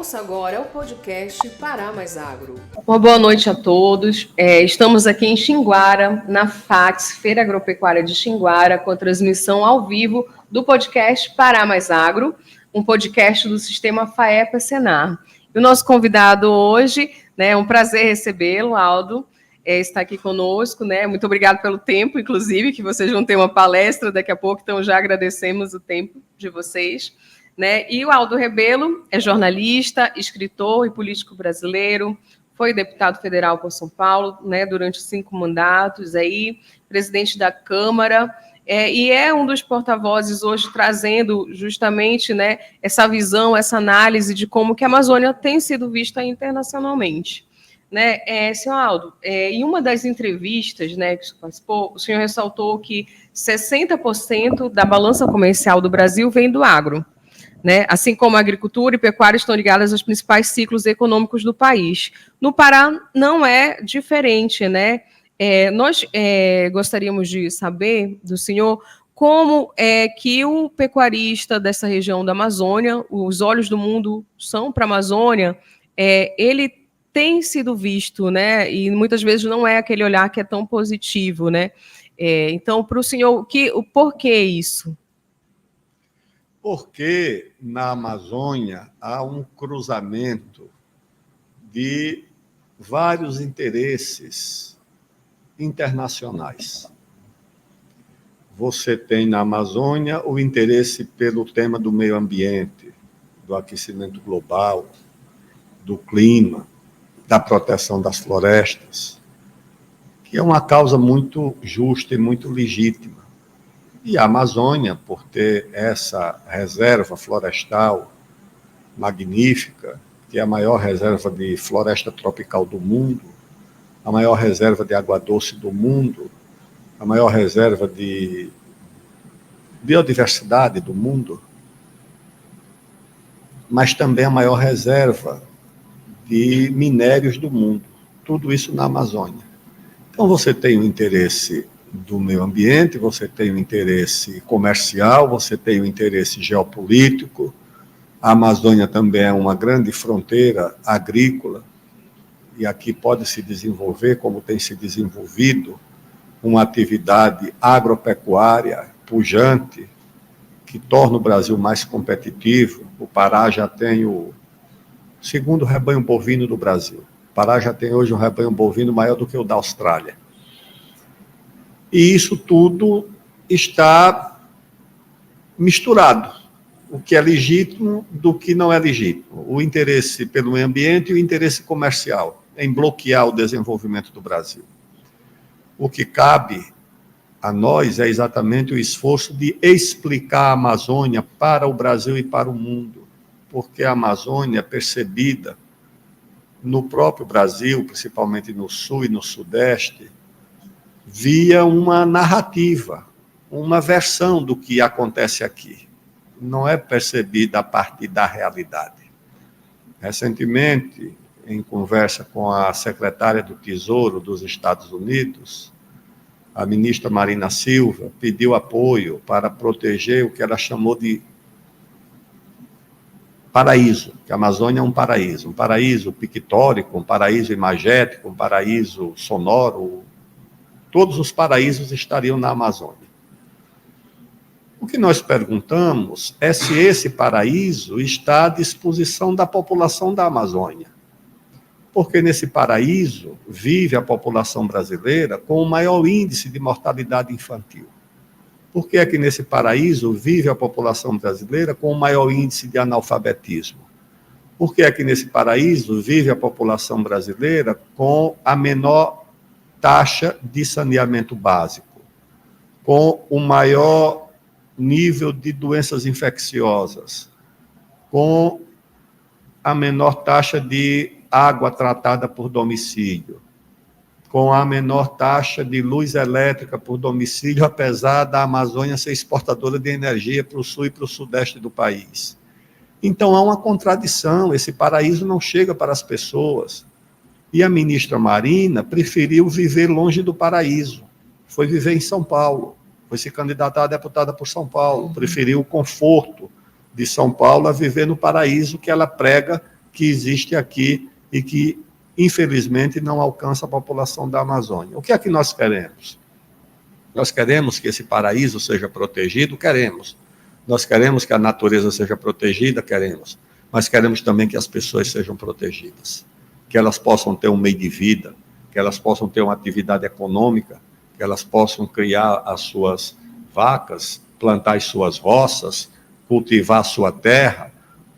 Ouça agora o podcast Pará Mais Agro. Uma boa noite a todos. Estamos aqui em Xinguara, na FACS, Feira Agropecuária de Xinguara, com a transmissão ao vivo do podcast Pará Mais Agro, um podcast do Sistema FAEPA-Senar. E o nosso convidado hoje, é um prazer recebê-lo, Aldo, está aqui conosco, Muito obrigado pelo tempo, inclusive, que vocês vão ter uma palestra daqui a pouco, então já agradecemos o tempo de vocês. E o Aldo Rebelo é jornalista, escritor e político brasileiro, foi deputado federal por São Paulo, durante 5 mandatos, presidente da Câmara, e é um dos porta-vozes hoje trazendo justamente essa visão, essa análise de como que a Amazônia tem sido vista internacionalmente. Senhor Aldo, em uma das entrevistas que o senhor participou, o senhor ressaltou que 60% da balança comercial do Brasil vem do agro. Assim como a agricultura e pecuária estão ligadas aos principais ciclos econômicos do país. No Pará não é diferente, Nós gostaríamos de saber do senhor como é que o pecuarista dessa região da Amazônia, os olhos do mundo são para a Amazônia, ele tem sido visto, e muitas vezes não é aquele olhar que é tão positivo, Então, para o senhor, o porquê isso? Porque na Amazônia há um cruzamento de vários interesses internacionais. Você tem na Amazônia o interesse pelo tema do meio ambiente, do aquecimento global, do clima, da proteção das florestas, que é uma causa muito justa e muito legítima. E a Amazônia, por ter essa reserva florestal magnífica, que é a maior reserva de floresta tropical do mundo, a maior reserva de água doce do mundo, a maior reserva de biodiversidade do mundo, mas também a maior reserva de minérios do mundo. Tudo isso na Amazônia. Então você tem o interesse do meio ambiente, você tem o interesse comercial, você tem o interesse geopolítico. A Amazônia também é uma grande fronteira agrícola, e aqui pode se desenvolver, como tem se desenvolvido, uma atividade agropecuária pujante, que torna o Brasil mais competitivo. O Pará já tem o segundo rebanho bovino do Brasil. O Pará já tem hoje um rebanho bovino maior do que o da Austrália. E isso tudo está misturado, o que é legítimo do que não é legítimo. O interesse pelo meio ambiente e o interesse comercial em bloquear o desenvolvimento do Brasil. O que cabe a nós é exatamente o esforço de explicar a Amazônia para o Brasil e para o mundo, porque a Amazônia é percebida no próprio Brasil, principalmente no Sul e no Sudeste, via uma narrativa, uma versão do que acontece aqui. Não é percebida a partir da realidade. Recentemente, em conversa com a secretária do Tesouro dos Estados Unidos, a ministra Marina Silva pediu apoio para proteger o que ela chamou de paraíso, que a Amazônia é um paraíso pictórico, um paraíso imagético, um paraíso sonoro. Todos os paraísos estariam na Amazônia. O que nós perguntamos é se esse paraíso está à disposição da população da Amazônia. Porque nesse paraíso vive a população brasileira com o maior índice de mortalidade infantil. Por que é que nesse paraíso vive a população brasileira com o maior índice de analfabetismo? Por que é que nesse paraíso vive a população brasileira com a menor taxa de saneamento básico, com o maior nível de doenças infecciosas, com a menor taxa de água tratada por domicílio, com a menor taxa de luz elétrica por domicílio, apesar da Amazônia ser exportadora de energia para o sul e para o sudeste do país? Então há uma contradição, esse paraíso não chega para as pessoas. E a ministra Marina preferiu viver longe do paraíso. Foi viver em São Paulo, foi se candidatar a deputada por São Paulo, preferiu o conforto de São Paulo a viver no paraíso que ela prega que existe aqui e que, infelizmente, não alcança a população da Amazônia. O que é que nós queremos? Nós queremos que esse paraíso seja protegido? Queremos. Nós queremos que a natureza seja protegida? Queremos. Mas queremos também que as pessoas sejam protegidas, que elas possam ter um meio de vida, que elas possam ter uma atividade econômica, que elas possam criar as suas vacas, plantar as suas roças, cultivar a sua terra,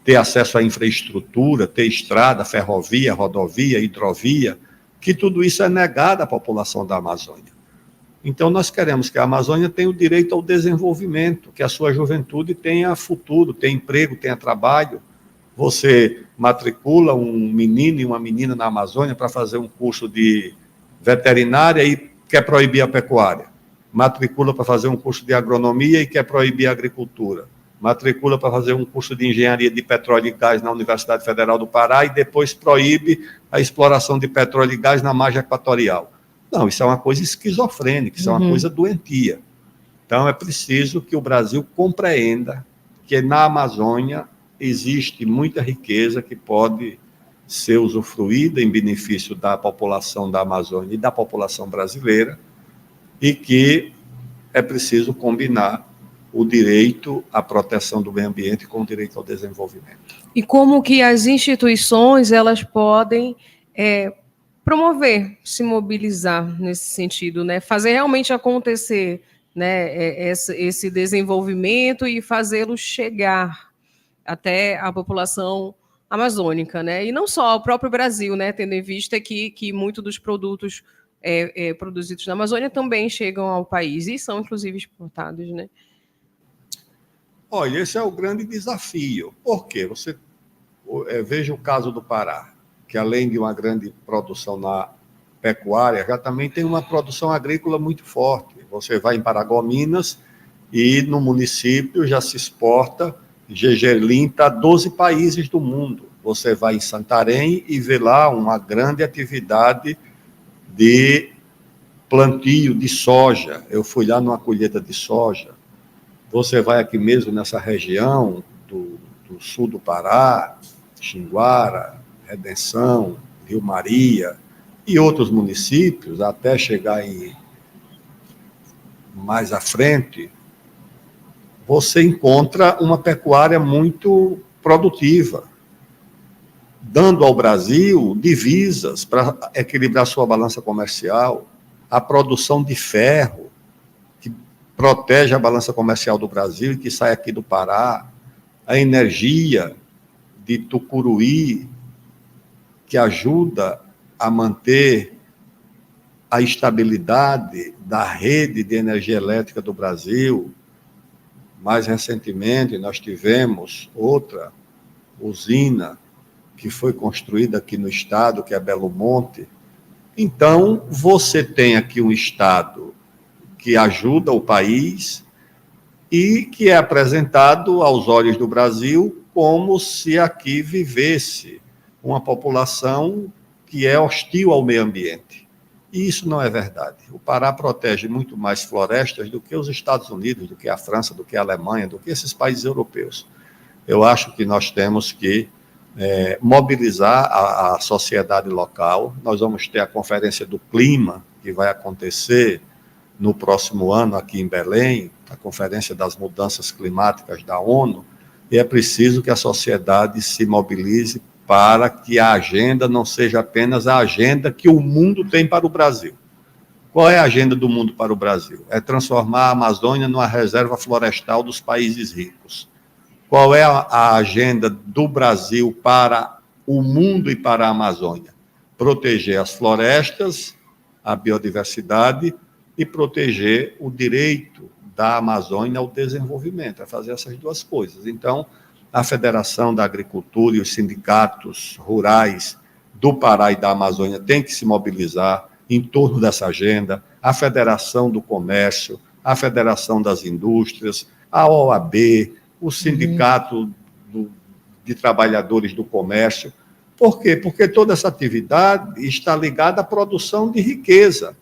ter acesso à infraestrutura, ter estrada, ferrovia, rodovia, hidrovia, que tudo isso é negado à população da Amazônia. Então, nós queremos que a Amazônia tenha o direito ao desenvolvimento, que a sua juventude tenha futuro, tenha emprego, tenha trabalho. Você matricula um menino e uma menina na Amazônia para fazer um curso de veterinária e quer proibir a pecuária. Matricula para fazer um curso de agronomia e quer proibir a agricultura. Matricula para fazer um curso de engenharia de petróleo e gás na Universidade Federal do Pará e depois proíbe a exploração de petróleo e gás na margem equatorial. Não, isso é uma coisa esquizofrênica, isso é uma coisa doentia. Então, é preciso que o Brasil compreenda que na Amazônia existe muita riqueza que pode ser usufruída em benefício da população da Amazônia e da população brasileira, e que é preciso combinar o direito à proteção do meio ambiente com o direito ao desenvolvimento. E como que as instituições elas podem promover, se mobilizar nesse sentido, né? Fazer realmente acontecer, né, esse desenvolvimento e fazê-lo chegar até a população amazônica, né? E não só o próprio Brasil, né? Tendo em vista que muitos dos produtos produzidos na Amazônia também chegam ao país e são, inclusive, exportados, né? Olha, esse é o grande desafio. Por quê? Você veja o caso do Pará, que além de uma grande produção na pecuária, já também tem uma produção agrícola muito forte. Você vai em Paragominas e no município já se exporta gergelim para 12 países do mundo. Você vai em Santarém e vê lá uma grande atividade de plantio de soja. Eu fui lá numa colheita de soja. Você vai aqui mesmo nessa região do sul do Pará, Xinguara, Redenção, Rio Maria e outros municípios, até chegar mais à frente, você encontra uma pecuária muito produtiva, dando ao Brasil divisas para equilibrar sua balança comercial, a produção de ferro, que protege a balança comercial do Brasil e que sai aqui do Pará, a energia de Tucuruí, que ajuda a manter a estabilidade da rede de energia elétrica do Brasil. Mais recentemente, nós tivemos outra usina que foi construída aqui no estado, que é Belo Monte. Então, você tem aqui um estado que ajuda o país e que é apresentado aos olhos do Brasil como se aqui vivesse uma população que é hostil ao meio ambiente. E isso não é verdade. O Pará protege muito mais florestas do que os Estados Unidos, do que a França, do que a Alemanha, do que esses países europeus. Eu acho que nós temos que mobilizar a sociedade local. Nós vamos ter a Conferência do Clima, que vai acontecer no próximo ano aqui em Belém, a Conferência das Mudanças Climáticas da ONU, e é preciso que a sociedade se mobilize para que a agenda não seja apenas a agenda que o mundo tem para o Brasil. Qual é a agenda do mundo para o Brasil? É transformar a Amazônia numa reserva florestal dos países ricos. Qual é a agenda do Brasil para o mundo e para a Amazônia? Proteger as florestas, a biodiversidade e proteger o direito da Amazônia ao desenvolvimento, é fazer essas duas coisas. Então, a Federação da Agricultura e os sindicatos rurais do Pará e da Amazônia têm que se mobilizar em torno dessa agenda, a Federação do Comércio, a Federação das Indústrias, a OAB, o Sindicato de Trabalhadores do Comércio. Por quê? Porque toda essa atividade está ligada à produção de riqueza.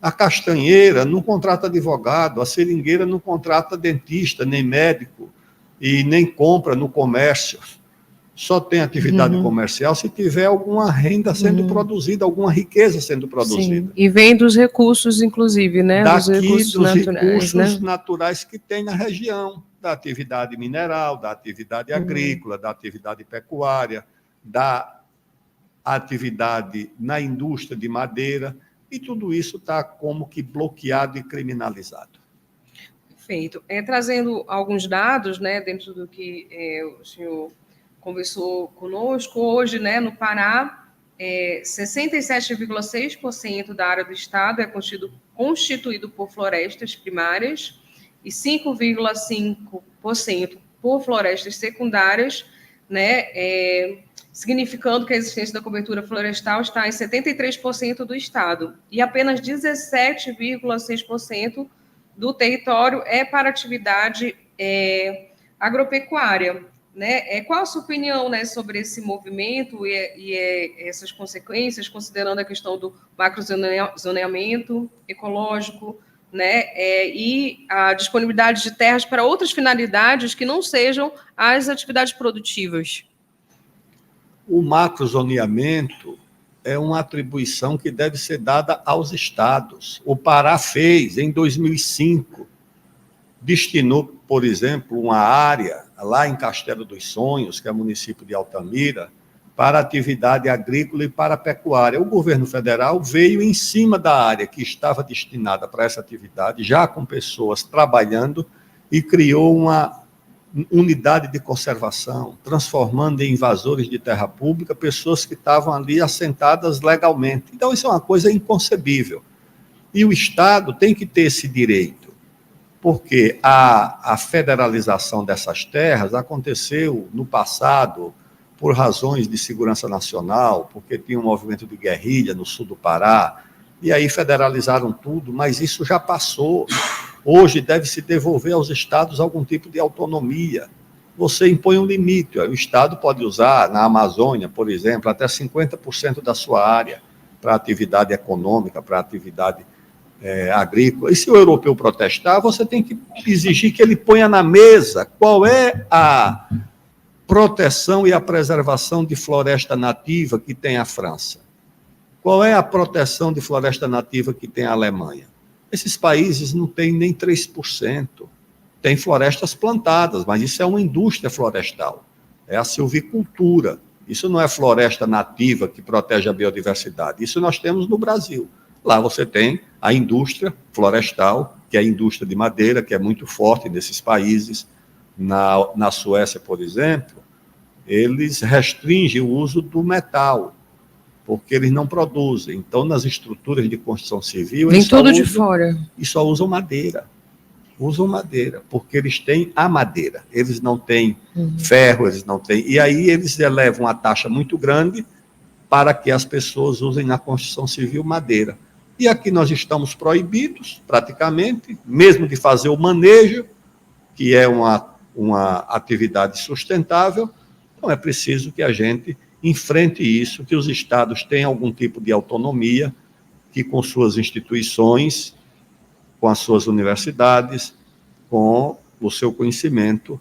A castanheira não contrata advogado, a seringueira não contrata dentista, nem médico, e nem compra no comércio. só tem atividade comercial se tiver alguma renda sendo produzida, alguma riqueza sendo produzida. Sim. E vem dos recursos, inclusive, né? Dos recursos né? naturais que tem na região, da atividade mineral, da atividade agrícola, da atividade pecuária, da atividade na indústria de madeira, e tudo isso está como que bloqueado e criminalizado. Perfeito. Trazendo alguns dados, né, dentro do que o senhor conversou conosco, hoje, né, no Pará, 67,6% da área do estado é constituído por florestas primárias e 5,5% por florestas secundárias, né, significando que a existência da cobertura florestal está em 73% do estado, e apenas 17,6% do território é para atividade agropecuária. Né? Qual a sua opinião, né, sobre esse movimento e essas consequências, considerando a questão do macrozoneamento ecológico, né, e a disponibilidade de terras para outras finalidades que não sejam as atividades produtivas? O macrozoneamento é uma atribuição que deve ser dada aos estados. O Pará fez, em 2005, destinou, por exemplo, uma área lá em Castelo dos Sonhos, que é o município de Altamira, para atividade agrícola e para pecuária. O governo federal veio em cima da área que estava destinada para essa atividade, já com pessoas trabalhando, e criou uma unidade de conservação, transformando em invasores de terra pública pessoas que estavam ali assentadas legalmente. Então, isso é uma coisa inconcebível. E o Estado tem que ter esse direito, porque a federalização dessas terras aconteceu no passado por razões de segurança nacional, porque tinha um movimento de guerrilha no sul do Pará, e aí federalizaram tudo, mas isso já passou. Hoje deve-se devolver aos estados algum tipo de autonomia. Você impõe um limite. O estado pode usar, na Amazônia, por exemplo, até 50% da sua área para atividade econômica, para atividade agrícola. E se o europeu protestar, você tem que exigir que ele ponha na mesa qual é a proteção e a preservação de floresta nativa que tem a França. Qual é a proteção de floresta nativa que tem a Alemanha? Esses países não têm nem 3%. Tem florestas plantadas, mas isso é uma indústria florestal. É a silvicultura. Isso não é floresta nativa que protege a biodiversidade. Isso nós temos no Brasil. Lá você tem a indústria florestal, que é a indústria de madeira, que é muito forte nesses países. Na Suécia, por exemplo, eles restringem o uso do metal, porque eles não produzem. Então, nas estruturas de construção civil, vem tudo de fora. E só usam madeira. Usam madeira, porque eles têm a madeira. Eles não têm ferro, eles não têm... E aí eles elevam uma taxa muito grande para que as pessoas usem na construção civil madeira. E aqui nós estamos proibidos, praticamente, mesmo de fazer o manejo, que é uma atividade sustentável. Então, é preciso que a gente enfrente isso, que os estados tenham algum tipo de autonomia, que com suas instituições, com as suas universidades, com o seu conhecimento,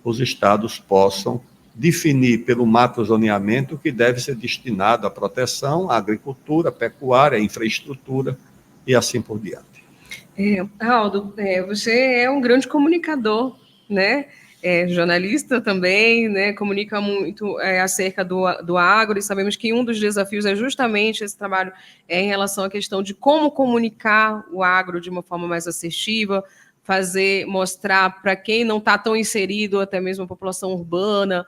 os estados possam definir pelo macrozoneamento que deve ser destinado à proteção, à agricultura, à pecuária, à infraestrutura e assim por diante. Aldo, você é um grande comunicador, né? Jornalista também, né? Comunica muito acerca do agro, e sabemos que um dos desafios é justamente esse trabalho em relação à questão de como comunicar o agro de uma forma mais assertiva, mostrar para quem não está tão inserido, até mesmo a população urbana,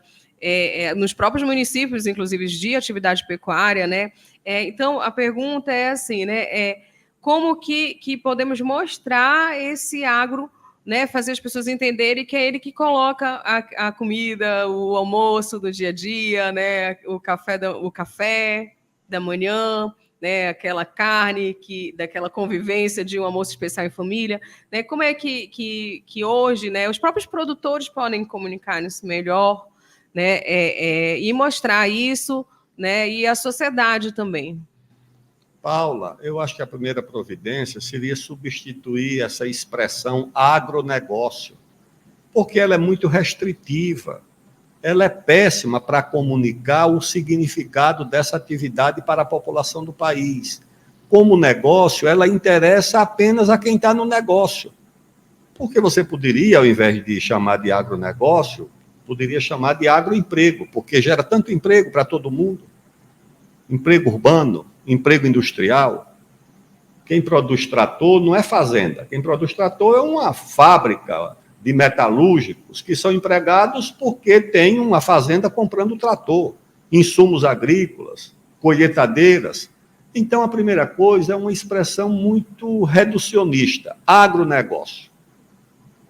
nos próprios municípios, inclusive, de atividade pecuária, né? Então, a pergunta é assim, né? Como que podemos mostrar esse agro, né, fazer as pessoas entenderem que é ele que coloca a comida, o almoço do dia a dia, né, o café da manhã, né, aquela carne daquela convivência de um almoço especial em família, né? Como é que hoje, né, os próprios produtores podem comunicar isso melhor, né, e mostrar isso, né, e a sociedade também? Paula, eu acho que a primeira providência seria substituir essa expressão agronegócio, porque ela é muito restritiva. ela é péssima para comunicar o significado dessa atividade para a população do país. Como negócio, ela interessa apenas a quem está no negócio. Porque você poderia, ao invés de chamar de agronegócio, poderia chamar de agroemprego, porque gera tanto emprego para todo mundo. Emprego urbano, emprego industrial. Quem produz trator não é fazenda. Quem produz trator é uma fábrica de metalúrgicos que são empregados porque tem uma fazenda comprando trator, insumos agrícolas, colheitadeiras. Então, a primeira coisa é uma expressão muito reducionista, agronegócio.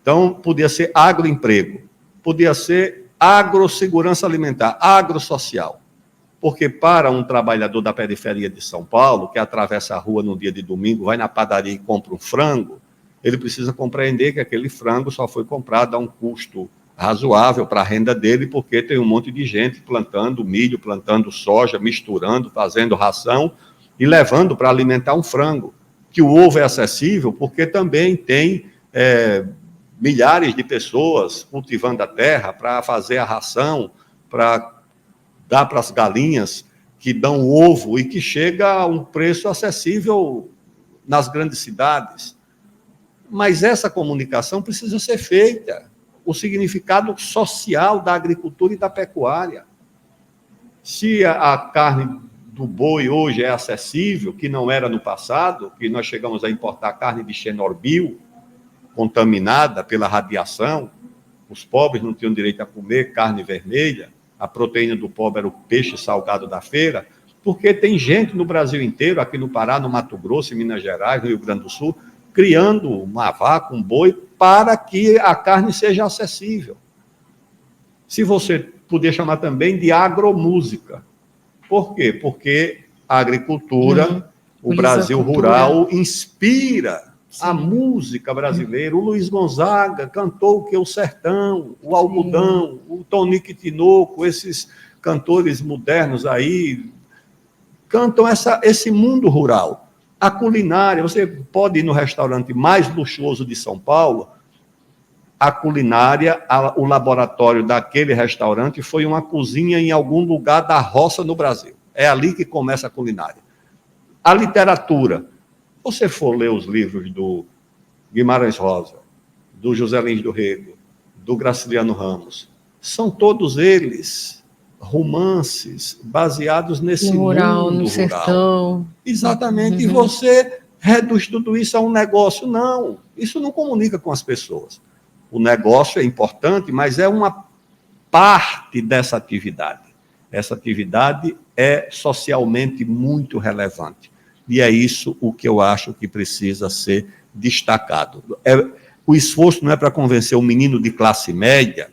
Então, podia ser agroemprego, podia ser agrossegurança alimentar, agrossocial. Porque para um trabalhador da periferia de São Paulo, que atravessa a rua no dia de domingo, vai na padaria e compra um frango, ele precisa compreender que aquele frango só foi comprado a um custo razoável para a renda dele, porque tem um monte de gente plantando milho, plantando soja, misturando, fazendo ração e levando para alimentar um frango. Que o ovo é acessível porque também tem milhares de pessoas cultivando a terra para fazer a ração, para dar para as galinhas que dão ovo e que chega a um preço acessível nas grandes cidades. Mas essa comunicação precisa ser feita. O significado social da agricultura e da pecuária. Se a carne do boi hoje é acessível, que não era no passado, que nós chegamos a importar carne de Chernobyl, contaminada pela radiação, os pobres não tinham direito a comer carne vermelha, a proteína do pobre era o peixe salgado da feira, porque tem gente no Brasil inteiro, aqui no Pará, no Mato Grosso, em Minas Gerais, no Rio Grande do Sul, criando uma vaca, um boi, para que a carne seja acessível. Se você poder chamar também de agromúsica. Por quê? Porque a agricultura, o Brasil rural, inspira a música brasileira. O Luiz Gonzaga cantou o que? O Sertão, o Algodão, o Tonico Tinoco, esses cantores modernos aí, cantam esse mundo rural. A culinária, você pode ir no restaurante mais luxuoso de São Paulo, a culinária, o laboratório daquele restaurante foi uma cozinha em algum lugar da roça no Brasil. É ali que começa a culinária. A literatura, você for ler os livros do Guimarães Rosa, do José Lins do Rego, do Graciliano Ramos, são todos eles romances baseados nesse rural, mundo no rural. Sertão. Exatamente. E você reduz tudo isso a um negócio. Não, isso não comunica com as pessoas. O negócio é importante, mas é uma parte dessa atividade. Essa atividade é socialmente muito relevante. E é isso o que eu acho que precisa ser destacado. O esforço não é para convencer o menino de classe média,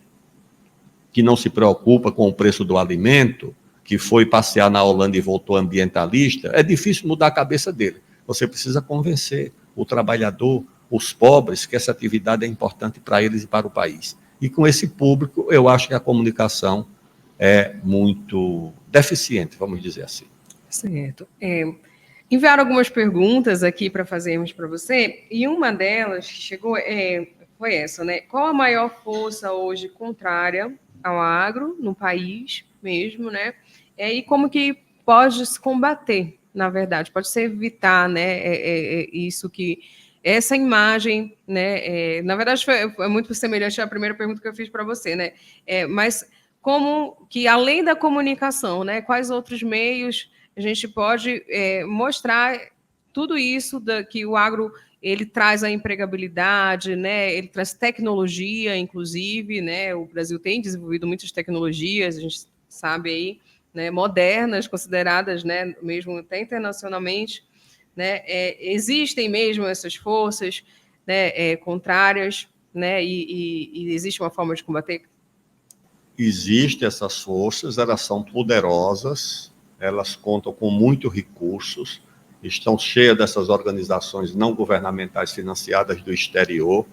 que não se preocupa com o preço do alimento, que foi passear na Holanda e voltou ambientalista. É difícil mudar a cabeça dele. Você precisa convencer o trabalhador, os pobres, que essa atividade é importante para eles e para o país. E com esse público, eu acho que a comunicação é muito deficiente, vamos dizer assim. Certo. Enviaram algumas perguntas aqui para fazermos para você, e uma delas que chegou foi essa, né? Qual a maior força hoje contrária ao agro no país mesmo, né? E como que pode se combater, na verdade, pode se evitar, né? Isso que essa imagem, né? Na verdade, foi muito semelhante à primeira pergunta que eu fiz para você, né? Mas como que, além da comunicação, né? Quais outros meios a gente pode mostrar tudo isso que o agro ele traz a empregabilidade, né? Ele traz tecnologia, inclusive, né? O Brasil tem desenvolvido muitas tecnologias, a gente sabe aí, né? Modernas, consideradas, né? Mesmo até internacionalmente, né? Existem mesmo essas forças, né? Contrárias, né? E existe uma forma de combater? Existem essas forças, elas são poderosas, elas contam com muitos recursos, estão cheias dessas organizações não governamentais financiadas do exterior,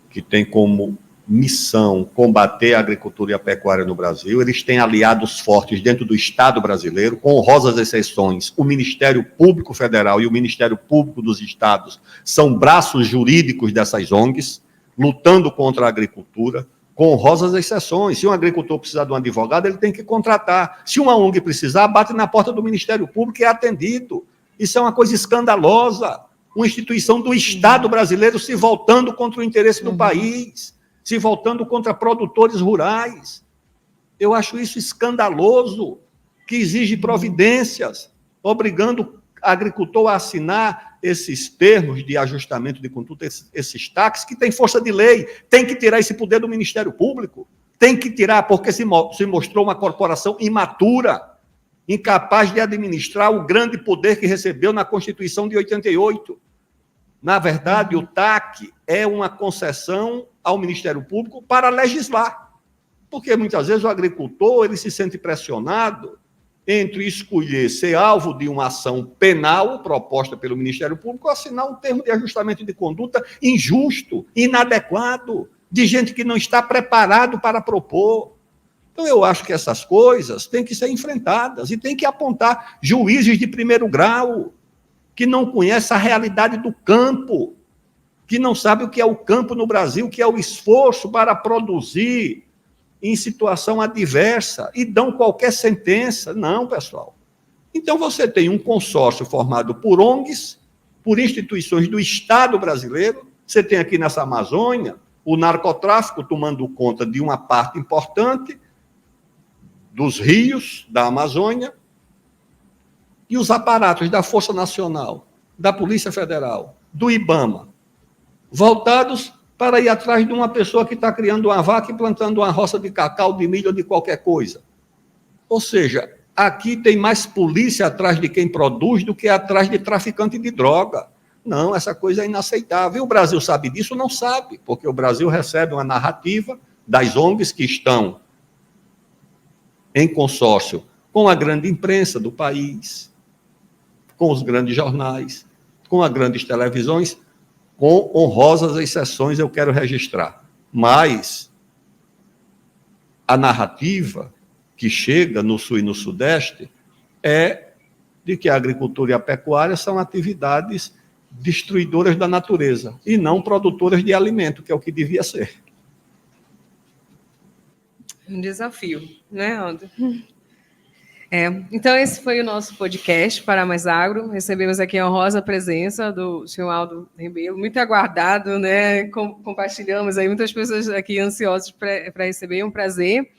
que têm como missão combater a agricultura e a pecuária no Brasil. Eles têm aliados fortes dentro do Estado brasileiro, com honrosas exceções. O Ministério Público Federal e o Ministério Público dos Estados são braços jurídicos dessas ONGs, lutando contra a agricultura, com honrosas exceções. Se um agricultor precisar de um advogado, ele tem que contratar. Se uma ONG precisar, bate na porta do Ministério Público e é atendido. Isso é uma coisa escandalosa. Uma instituição do Estado brasileiro se voltando contra o interesse do país, se voltando contra produtores rurais. Eu acho isso escandaloso, que exige providências, obrigando o agricultor a assinar esses termos de ajustamento de conduta, esses taxas, que têm força de lei. Tem que tirar esse poder do Ministério Público. Tem que tirar, porque se mostrou uma corporação imatura, incapaz de administrar o grande poder que recebeu na Constituição de 88. Na verdade, o TAC é uma concessão ao Ministério Público para legislar. Porque muitas vezes o agricultor ele se sente pressionado entre escolher ser alvo de uma ação penal proposta pelo Ministério Público ou assinar um termo de ajustamento de conduta injusto, inadequado, de gente que não está preparado para propor. Então, eu acho que essas coisas têm que ser enfrentadas e tem que apontar juízes de primeiro grau que não conhecem a realidade do campo, que não sabem o que é o campo no Brasil, o que é o esforço para produzir em situação adversa e dão qualquer sentença. Não, pessoal. Então, você tem um consórcio formado por ONGs, por instituições do Estado brasileiro. Você tem aqui nessa Amazônia o narcotráfico tomando conta de uma parte importante dos rios da Amazônia e os aparatos da Força Nacional, da Polícia Federal, do IBAMA, voltados para ir atrás de uma pessoa que está criando uma vaca e plantando uma roça de cacau, de milho ou de qualquer coisa. Ou seja, aqui tem mais polícia atrás de quem produz do que atrás de traficante de droga. Não, essa coisa é inaceitável. E o Brasil sabe disso? Não sabe, porque o Brasil recebe uma narrativa das ONGs que estão em consórcio com a grande imprensa do país, com os grandes jornais, com as grandes televisões, com honrosas exceções, eu quero registrar. Mas a narrativa que chega no Sul e no Sudeste é de que a agricultura e a pecuária são atividades destruidoras da natureza e não produtoras de alimento, que é o que devia ser. Um desafio, né, Aldo? Então, esse foi o nosso podcast Para Mais Agro. Recebemos aqui a honrosa presença do senhor Aldo Rebelo, muito aguardado, né? Compartilhamos aí muitas pessoas aqui ansiosas para receber, é um prazer.